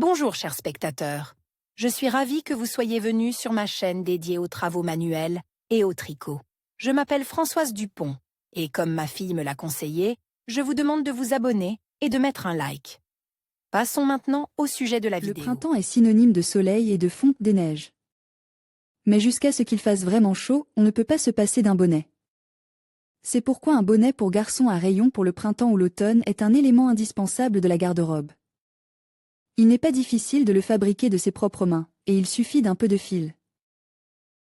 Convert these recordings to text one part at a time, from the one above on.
Bonjour chers spectateurs, je suis ravie que vous soyez venus sur ma chaîne dédiée aux travaux manuels et au tricot. Je m'appelle Françoise Dupont et comme ma fille me l'a conseillé, je vous demande de vous abonner et de mettre un like. Passons maintenant au sujet de la Le vidéo. printemps est synonyme de soleil et de fonte des neiges. Mais jusqu'à ce qu'il fasse vraiment chaud, on ne peut pas se passer d'un bonnet. C'est pourquoi un bonnet pour garçon à rayons pour le printemps ou l'automne est un élément indispensable de la garde-robe. Il n'est pas difficile de le fabriquer de ses propres mains, et il suffit d'un peu de fil.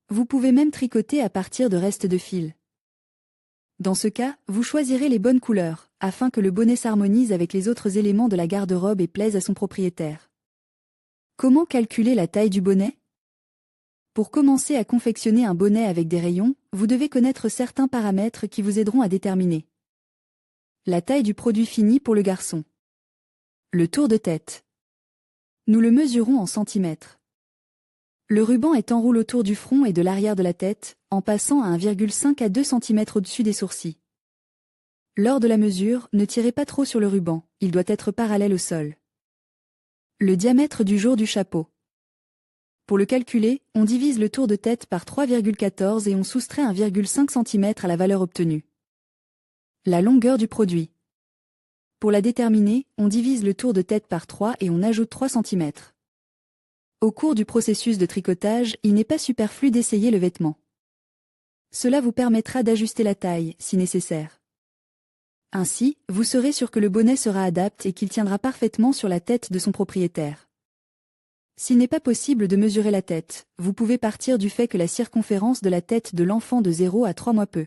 Vous pouvez même tricoter à partir de restes de fil. Dans ce cas, vous choisirez les bonnes couleurs, afin que le bonnet s'harmonise avec les autres éléments de la garde-robe et plaise à son propriétaire. Comment calculer la taille du bonnet ? Pour commencer à confectionner un bonnet avec des rayons, vous devez connaître certains paramètres qui vous aideront à déterminer la taille du produit fini pour le garçon. Le tour de tête. Nous le mesurons en centimètres. Le ruban est enroulé autour du front et de l'arrière de la tête, en passant à 1,5 à 2 cm au-dessus des sourcils. Lors de la mesure, ne tirez pas trop sur le ruban, il doit être parallèle au sol. Le diamètre du jour du chapeau. Pour le calculer, on divise le tour de tête par 3,14 et on soustrait 1,5 cm à la valeur obtenue. La longueur du produit. Pour la déterminer, on divise le tour de tête par 3 et on ajoute 3 cm. Au cours du processus de tricotage, il n'est pas superflu d'essayer le vêtement. Cela vous permettra d'ajuster la taille, si nécessaire. Ainsi, vous serez sûr que le bonnet sera adapté et qu'il tiendra parfaitement sur la tête de son propriétaire. S'il n'est pas possible de mesurer la tête, vous pouvez partir du fait que la circonférence de la tête de l'enfant de 0 à 3 mois peut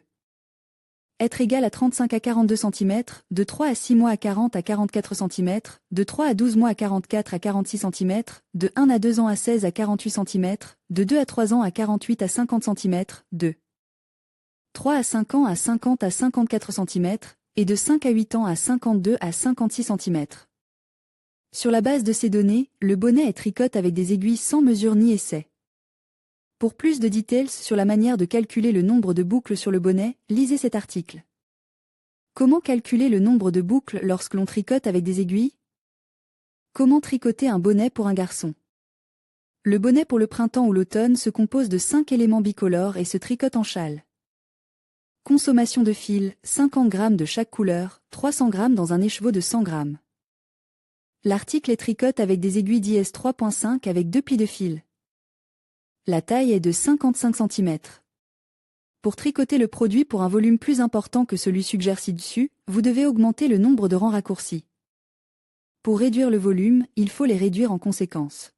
être égale à 35 à 42 cm, de 3 à 6 mois à 40 à 44 cm, de 3 à 12 mois à 44 à 46 cm, de 1 à 2 ans à 16 à 48 cm, de 2 à 3 ans à 48 à 50 cm, de 3 à 5 ans à 50 à 54 cm, et de 5 à 8 ans à 52 à 56 cm. Sur la base de ces données, le bonnet est tricoté avec des aiguilles sans mesure ni essai. Pour plus de details sur la manière de calculer le nombre de boucles sur le bonnet, lisez cet article. Comment calculer le nombre de boucles lorsque l'on tricote avec des aiguilles ? Comment tricoter un bonnet pour un garçon ? Le bonnet pour le printemps ou l'automne se compose de 5 éléments bicolores et se tricote en châle. Consommation de fil, 50 g de chaque couleur, 300 g dans un écheveau de 100 g. L'article est tricote avec des aiguilles d'IS 3.5 avec 2 plis de fil. La taille est de 55 cm. Pour tricoter le produit pour un volume plus important que celui suggéré ci-dessus, vous devez augmenter le nombre de rangs raccourcis. Pour réduire le volume, il faut les réduire en conséquence.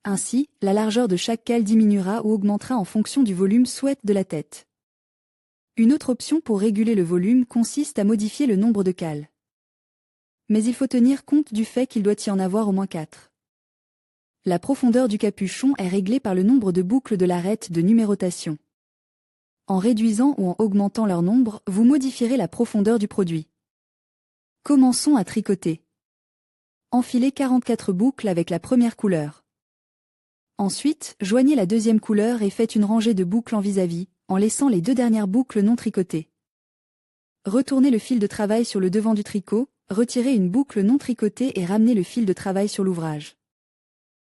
Ainsi, la largeur de chaque cale diminuera ou augmentera en fonction du volume souhaité de la tête. Une autre option pour réguler le volume consiste à modifier le nombre de cales. Mais il faut tenir compte du fait qu'il doit y en avoir au moins 4. La profondeur du capuchon est réglée par le nombre de boucles de l'arête de numérotation. En réduisant ou en augmentant leur nombre, vous modifierez la profondeur du produit. Commençons à tricoter. Enfilez 44 boucles avec la première couleur. Ensuite, joignez la deuxième couleur et faites une rangée de boucles en vis-à-vis, en laissant les 2 dernières boucles non tricotées. Retournez le fil de travail sur le devant du tricot, retirez une boucle non tricotée et ramenez le fil de travail sur l'ouvrage.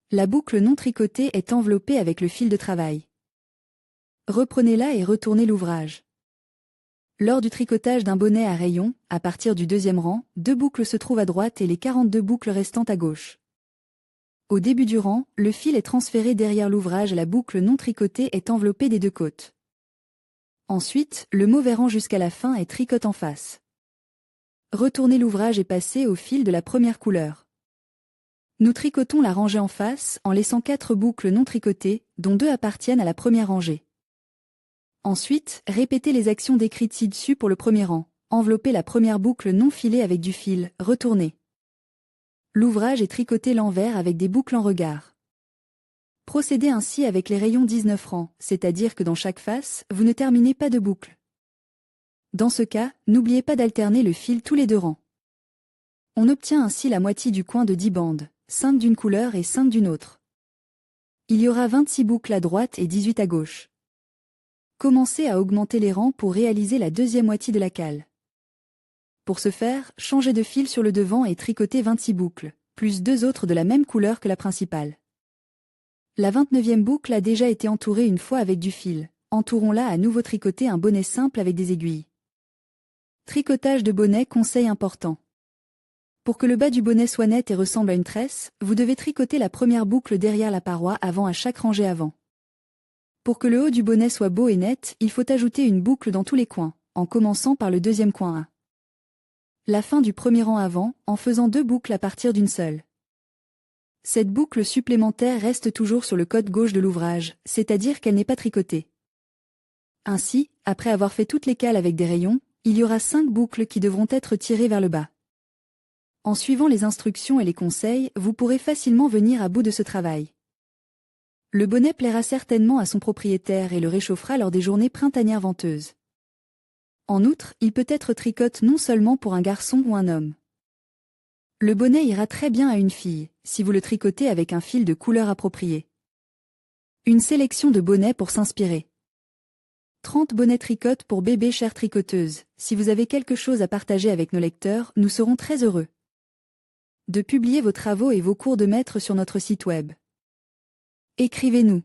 La boucle non tricotée est enveloppée avec le fil de travail. Reprenez-la et retournez l'ouvrage. Lors du tricotage d'un bonnet à rayons, à partir du 2e rang, 2 boucles se trouvent à droite et les 42 boucles restantes à gauche. Au début du rang, le fil est transféré derrière l'ouvrage et la boucle non tricotée est enveloppée des 2 côtés. Ensuite, le mauvais rang jusqu'à la fin est tricoté en face. Retournez l'ouvrage et passez au fil de la première couleur. Nous tricotons la rangée en face en laissant 4 boucles non tricotées, dont 2 appartiennent à la première rangée. Ensuite, répétez les actions décrites ci-dessus pour le premier rang. Enveloppez la première boucle non filée avec du fil, retournez. L'ouvrage est tricoté l'envers avec des boucles en regard. Procédez ainsi avec les rayons 19 rangs, c'est-à-dire que dans chaque face, vous ne terminez pas de boucle. Dans ce cas, n'oubliez pas d'alterner le fil tous les 2 rangs. On obtient ainsi la moitié du coin de 10 bandes, 5 d'une couleur et 5 d'une autre. Il y aura 26 boucles à droite et 18 à gauche. Commencez à augmenter les rangs pour réaliser la deuxième moitié de la cale. Pour ce faire, changez de fil sur le devant et tricotez 26 boucles, plus 2 autres de la même couleur que la principale. La 29e boucle a déjà été entourée une fois avec du fil. Entourons-la à nouveau tricoter un bonnet simple avec des aiguilles. Tricotage de bonnet, conseil important. Pour que le bas du bonnet soit net et ressemble à une tresse, vous devez tricoter la première boucle derrière la paroi avant à chaque rangée avant. Pour que le haut du bonnet soit beau et net, il faut ajouter une boucle dans tous les coins, en commençant par le deuxième coin 1. La fin du premier rang avant, en faisant 2 boucles à partir d'une seule. Cette boucle supplémentaire reste toujours sur le côté gauche de l'ouvrage, c'est-à-dire qu'elle n'est pas tricotée. Ainsi, après avoir fait toutes les cales avec des rayons, il y aura 5 boucles qui devront être tirées vers le bas. En suivant les instructions et les conseils, vous pourrez facilement venir à bout de ce travail. Le bonnet plaira certainement à son propriétaire et le réchauffera lors des journées printanières venteuses. En outre, il peut être tricoté non seulement pour un garçon ou un homme. Le bonnet ira très bien à une fille, si vous le tricotez avec un fil de couleur appropriée. Une sélection de bonnets pour s'inspirer. 30 bonnets tricote pour bébé chère tricoteuse. Si vous avez quelque chose à partager avec nos lecteurs, nous serons très heureux de publier vos travaux et vos cours de maître sur notre site web. Écrivez-nous.